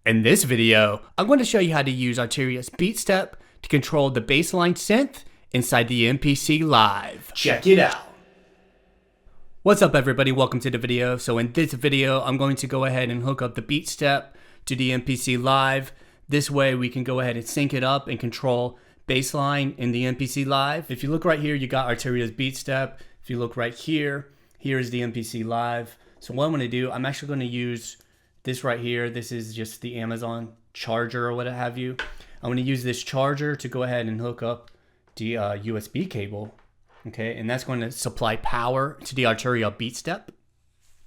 In this video, I'm going to show you how to use Arturia's Beatstep to control the bassline synth inside the MPC Live. Check it out. What's up everybody, welcome to the video. So in this video, I'm going to go ahead and hook up the Beatstep to the MPC Live. This way we can go ahead and sync it up and control bassline in the MPC Live. If you look right here, you got Arturia's Beatstep. If you look right here, here's the MPC Live. So what I'm going to do, I'm actually going to use this right here. This is just the Amazon charger or what have you. I'm going to use this charger to go ahead and hook up the USB cable. Okay, and that's going to supply power to the Arturia Beatstep.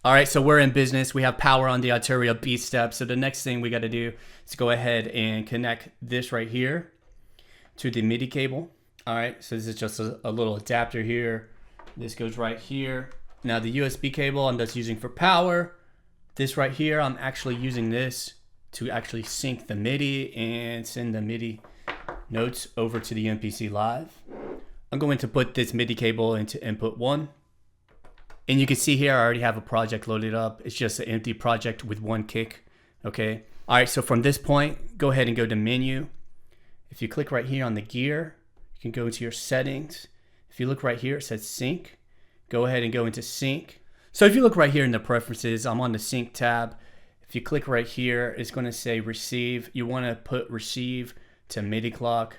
All right, so we're in business. We have power on the Arturia Beatstep. So the next thing we got to do is go ahead and connect this right here to the MIDI cable. All right, so this is just a little adapter here. This goes right here. Now the USB cable I'm just using for power. This right here, I'm actually using this to actually sync the MIDI and send the MIDI notes over to the MPC Live. I'm going to put this MIDI cable into input 1. And you can see here, I already have a project loaded up. It's just an empty project with one kick, okay? All right, so from this point, go ahead and go to menu. If you click right here on the gear, you can go into your settings. If you look right here, it says sync. Go ahead and go into sync. So if you look right here in the preferences, I'm on the sync tab. If you click right here, it's going to say receive. You want to put receive to MIDI clock.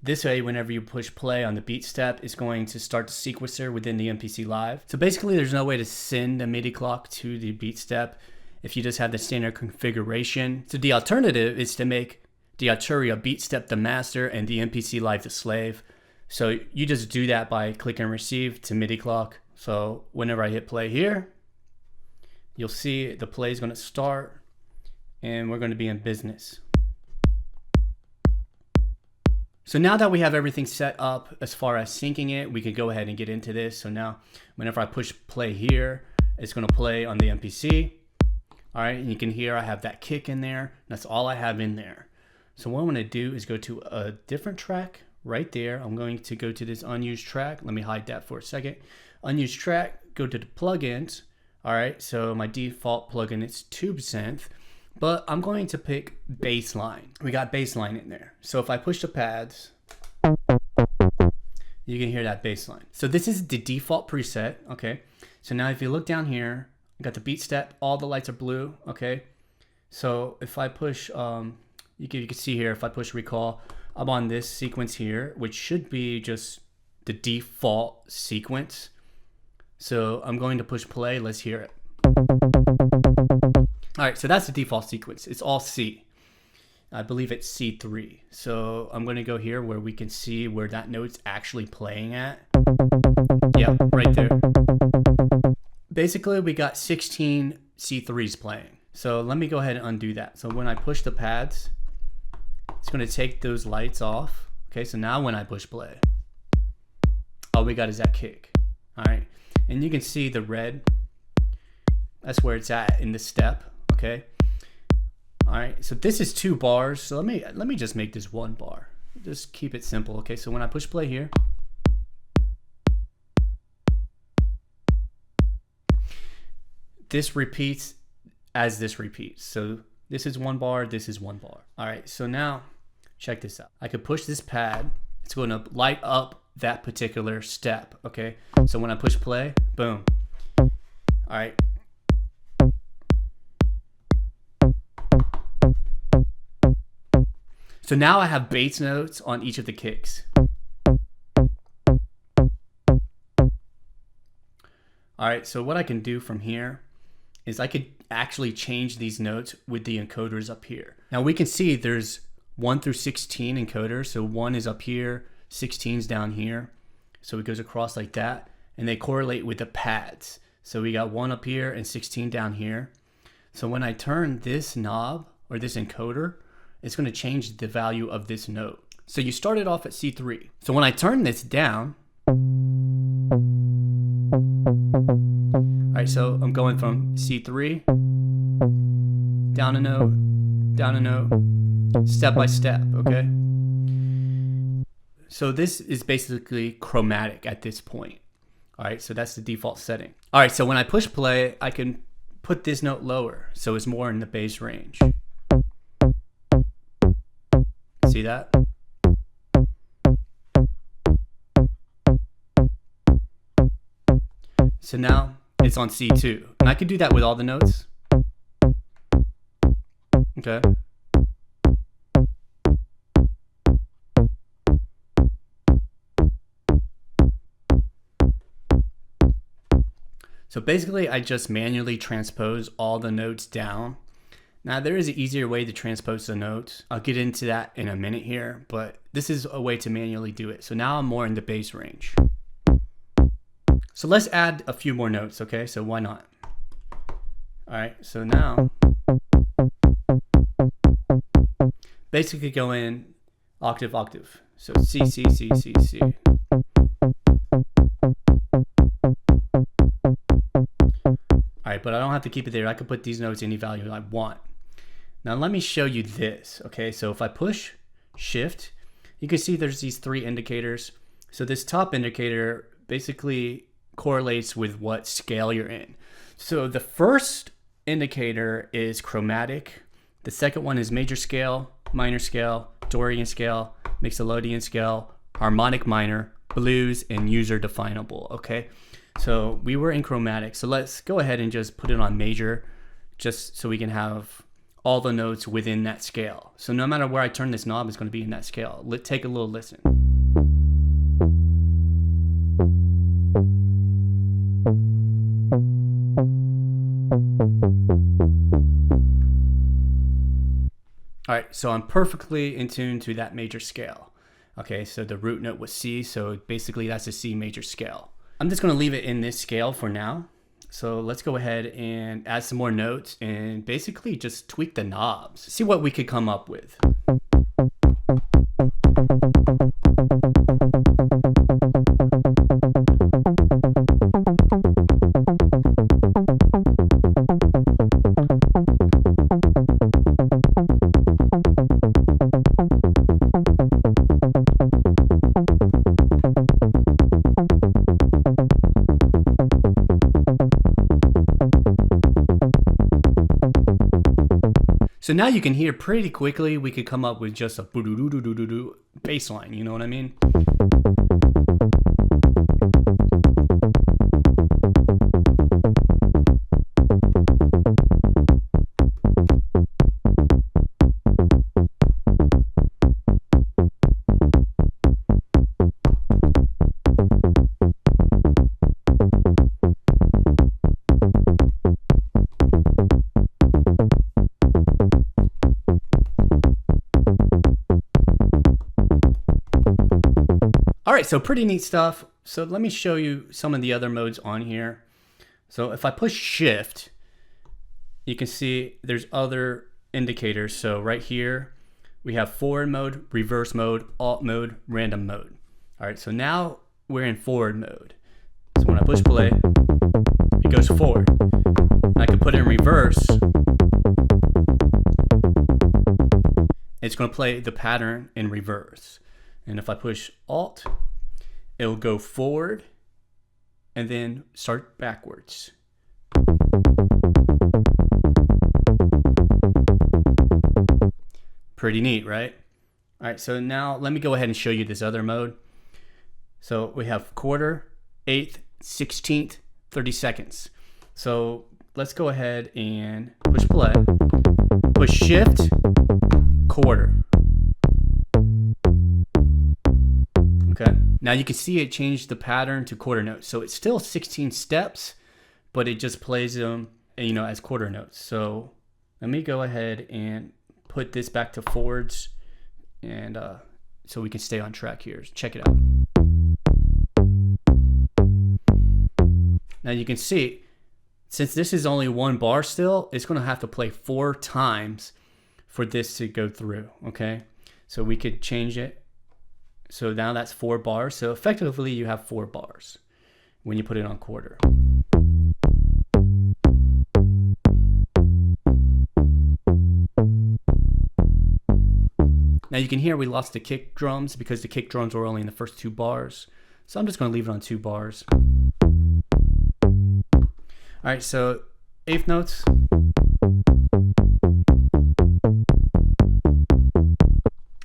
This way, whenever you push play on the Beatstep, it's going to start the sequencer within the MPC Live. So basically, there's no way to send the MIDI clock to the Beatstep if you just have the standard configuration. So the alternative is to make the Arturia Beatstep the master and the MPC Live the slave. So you just do that by clicking receive to MIDI clock. So whenever I hit play here, you'll see the play is going to start and we're going to be in business. So now that we have everything set up as far as syncing it, we can go ahead and get into this. So now whenever I push play here, it's going to play on the MPC. All right, and you can hear I have that kick in there. That's all I have in there. So what I'm going to do is go to a different track right there. I'm going to go to this unused track. Let me hide that for a second. Unused track, go to the plugins. All right, so my default plugin is Tube Synth, but I'm going to pick Bassline. We got Bassline in there. So if I push the pads, you can hear that bassline. So this is the default preset, okay? So now if you look down here, I got the Beatstep, all the lights are blue, okay? So if I push, you can see here, if I push recall, I'm on this sequence here, which should be just the default sequence. So I'm going to push play, let's hear it. All right, so that's the default sequence. It's all C. I believe it's C3. So I'm going to go here where we can see where that note's actually playing at. Yeah, right there. Basically, we got 16 C3s playing. So let me go ahead and undo that. So when I push the pads, it's going to take those lights off. Okay, so now when I push play, all we got is that kick. All right, and you can see the red. That's where it's at in the step. Okay. All right, so this is 2 bars. So let me just make this 1 bar. Just keep it simple. Okay, so when I push play here, this repeats as this repeats. So this is 1 bar, this is 1 bar. All right, so now check this out. I could push this pad. It's going to light up that particular step. Okay, so when I push play, boom. All right. So now I have bass notes on each of the kicks. All right, so what I can do from here is I could actually change these notes with the encoders up here. Now we can see there's 1 through 16 encoders. So 1 is up here, 16's down here. So it goes across like that, and they correlate with the pads. So we got 1 up here and 16 down here. So when I turn this knob or this encoder, it's going to change the value of this note. So you started off at C3. So when I turn this down, all right, so I'm going from C3, down a note, step by step, okay? So this is basically chromatic at this point. All right, so that's the default setting. All right, so when I push play, I can put this note lower, so it's more in the bass range. See that? So now it's on C2. And I could do that with all the notes. Okay. So basically I just manually transpose all the notes down. Now there is an easier way to transpose the notes. I'll get into that in a minute here, but this is a way to manually do it. So now I'm more in the bass range. So let's add a few more notes, okay? So why not? All right, so now basically go in octave, octave. So C, C, C, C, C. All right, but I don't have to keep it there. I can put these notes any value I want. Now let me show you this, okay? So if I push shift, you can see there's these three indicators. So this top indicator basically correlates with what scale you're in. So the first indicator is chromatic. The second one is major scale, minor scale, Dorian scale, Mixolydian scale, harmonic minor, blues, and user definable, okay? So we were in chromatic. So let's go ahead and just put it on major, just so we can have all the notes within that scale. So no matter where I turn this knob, it's going to be in that scale. Let's take a little listen. All right, so I'm perfectly in tune to that major scale. Okay, so the root note was C, so basically that's a C major scale. I'm just gonna leave it in this scale for now. So let's go ahead and add some more notes and basically just tweak the knobs. See what we could come up with. So now you can hear pretty quickly we could come up with just a boo-doo-doo-doo-doo-doo bass line, you know what I mean? All right, so pretty neat stuff. So let me show you some of the other modes on here. So if I push shift, you can see there's other indicators. So right here, we have forward mode, reverse mode, alt mode, random mode. All right, so now we're in forward mode. So when I push play, it goes forward. I can put it in reverse. It's gonna play the pattern in reverse. And if I push alt, it'll go forward and then start backwards. Pretty neat, right? All right, so now let me go ahead and show you this other mode. So we have quarter, eighth, 16th, 30 seconds. So let's go ahead and push play, push shift, quarter. Okay, now you can see it changed the pattern to quarter notes. So it's still 16 steps, but it just plays them, you know, as quarter notes. So let me go ahead and put this back to forwards, and so we can stay on track here. Check it out. Now you can see, since this is only one bar still, it's going to have to play 4 times for this to go through. Okay, so we could change it. So now that's 4 bars. So effectively you have 4 bars when you put it on quarter. Now you can hear we lost the kick drums because the kick drums were only in the first 2 bars. So I'm just going to leave it on 2 bars. All right, so 8th notes.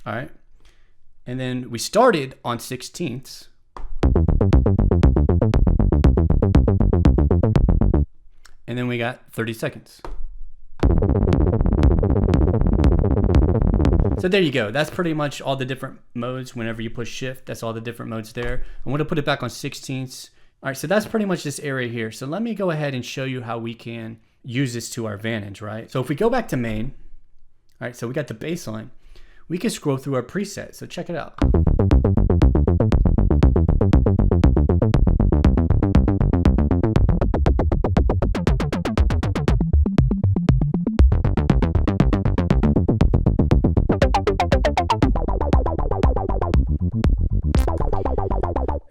All right. And then we started on 16ths. And then we got 30 seconds. So there you go. That's pretty much all the different modes. Whenever you push shift, that's all the different modes there. I'm going to put it back on 16ths. All right, so that's pretty much this area here. So let me go ahead and show you how we can use this to our advantage, right? So if we go back to main, all right, so we got the bass line. We can scroll through our presets. So check it out.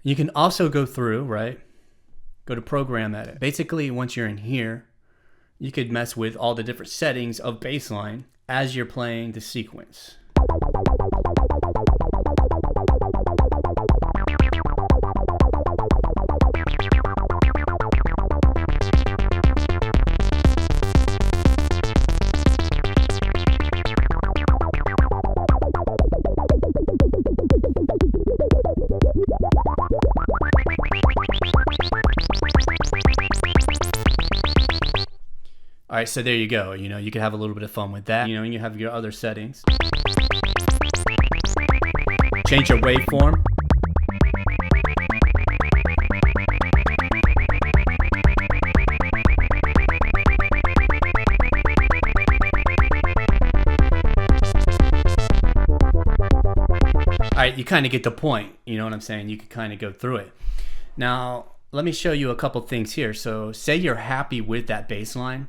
You can also go through, right? Go to programmatic. Basically, once you're in here, you could mess with all the different settings of bassline as you're playing the sequence. All right, so there you go. You know, you can have a little bit of fun with that. You know, and you have your other settings. Change your waveform. All right, you kind of get the point. You know what I'm saying? You can kind of go through it. Now, let me show you a couple things here. So say you're happy with that bass line.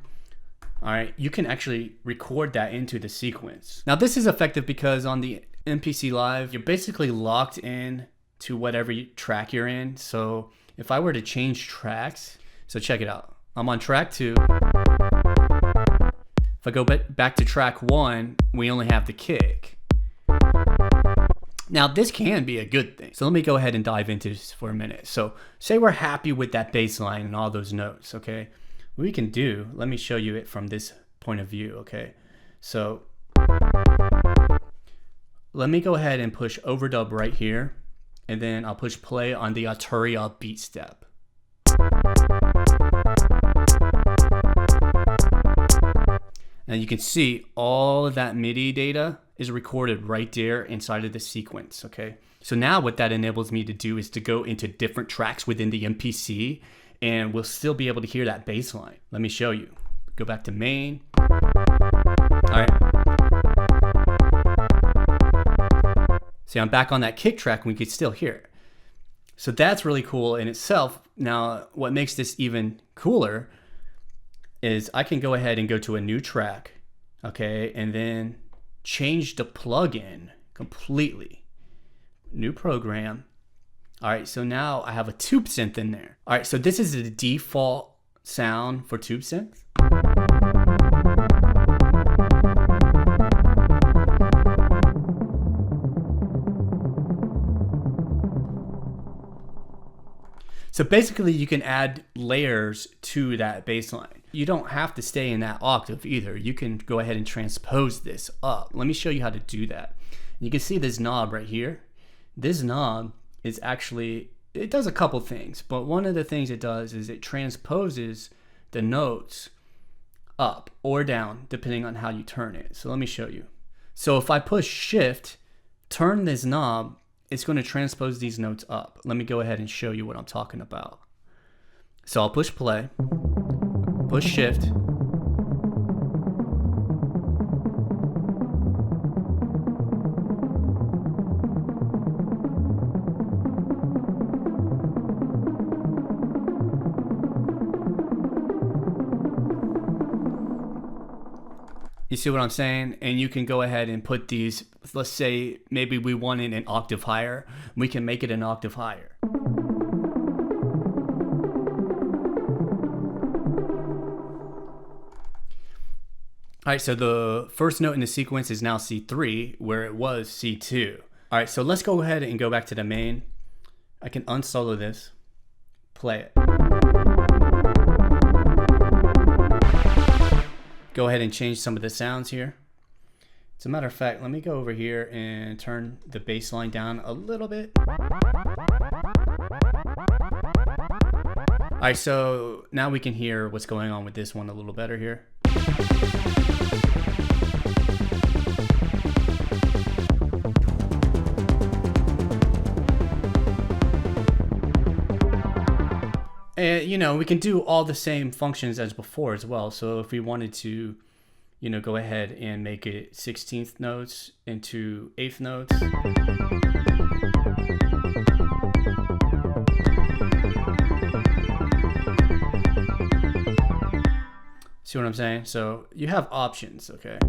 All right, you can actually record that into the sequence. Now this is effective because on the MPC Live, you're basically locked in to whatever track you're in. So if I were to change tracks, so check it out. I'm on track 2. If I go back to track 1, we only have the kick. Now this can be a good thing. So let me go ahead and dive into this for a minute. So say we're happy with that bass line and all those notes, okay? What we can do, let me show you it from this point of view, okay? So let me go ahead and push overdub right here, and then I'll push play on the Arturia Beatstep. And you can see all of that MIDI data is recorded right there inside of the sequence, okay? So now what that enables me to do is to go into different tracks within the MPC, and we'll still be able to hear that bass line. Let me show you. Go back to main. All right. See, I'm back on that kick track and we could still hear it. So that's really cool in itself. Now, what makes this even cooler is I can go ahead and go to a new track, okay, and then change the plugin completely. New program. All right, so now I have a tube synth in there. All right, so this is the default sound for tube synth. So basically you can add layers to that bass line. You don't have to stay in that octave either. You can go ahead and transpose this up. Let me show you how to do that. You can see this knob right here. This knob is actually, it does a couple things, but one of the things it does is it transposes the notes up or down depending on how you turn it. So let me show you. So if I push shift, turn this knob, it's going to transpose these notes up. Let me go ahead and show you what I'm talking about. So I'll push play, push shift, you see what I'm saying? And you can go ahead and put these, let's say maybe we want it an octave higher. We can make it an octave higher. All right, so the first note in the sequence is now C3, where it was C2. All right, so let's go ahead and go back to the main. I can unsolo this, play it. Go ahead and change some of the sounds here. As a matter of fact, let me go over here and turn the bass line down a little bit. All right, so now we can hear what's going on with this one a little better here. And, you know, we can do all the same functions as before as well. So if we wanted to, you know, go ahead and make it 16th notes into 8th notes. See what I'm saying? So you have options, okay?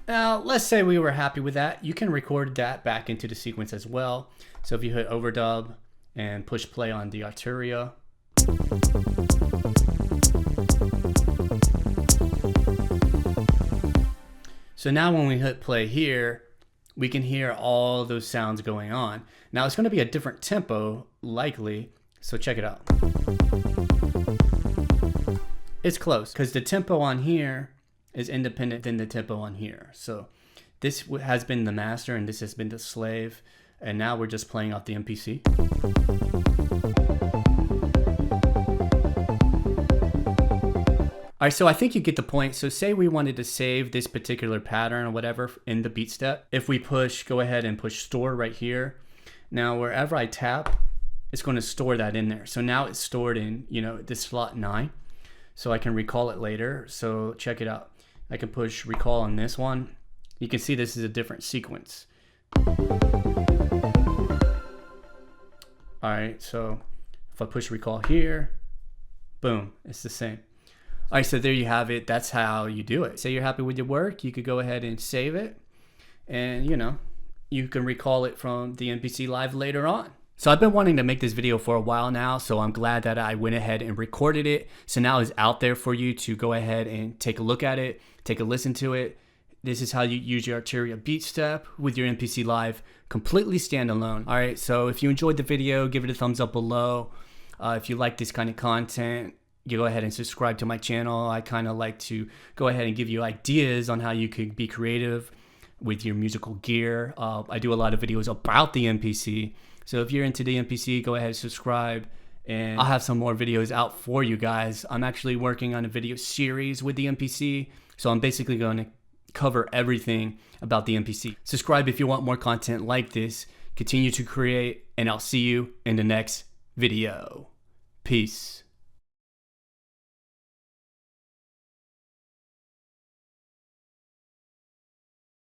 Now, let's say we were happy with that. You can record that back into the sequence as well. So if you hit overdub and push play on the Arturia. So now when we hit play here, we can hear all those sounds going on. Now it's going to be a different tempo, likely. So check it out. It's close because the tempo on here is independent than the tempo on here. So this has been the master and this has been the slave. And now we're just playing off the MPC. All right, so I think you get the point. So say we wanted to save this particular pattern or whatever in the Beatstep. If we go ahead and push store right here. Now wherever I tap, it's going to store that in there. So now it's stored in, you know, this slot 9. So I can recall it later. So check it out. I can push recall on this one. You can see this is a different sequence. All right, so if I push recall here, boom, it's the same. All right, so there you have it. That's how you do it. Say you're happy with your work, you could go ahead and save it. And, you know, you can recall it from the MPC Live later on. So I've been wanting to make this video for a while now, so I'm glad that I went ahead and recorded it. So now it's out there for you to go ahead and take a look at it, take a listen to it. This is how you use your Arturia Beatstep with your MPC Live, completely standalone. All right, so if you enjoyed the video, give it a thumbs up below. If you like this kind of content, you go ahead and subscribe to my channel. I kind of like to go ahead and give you ideas on how you could be creative with your musical gear. I do a lot of videos about the MPC. So if you're into the MPC, go ahead and subscribe, and I'll have some more videos out for you guys. I'm actually working on a video series with the MPC, so I'm basically going to cover everything about the MPC. Subscribe if you want more content like this. Continue to create, and I'll see you in the next video. Peace.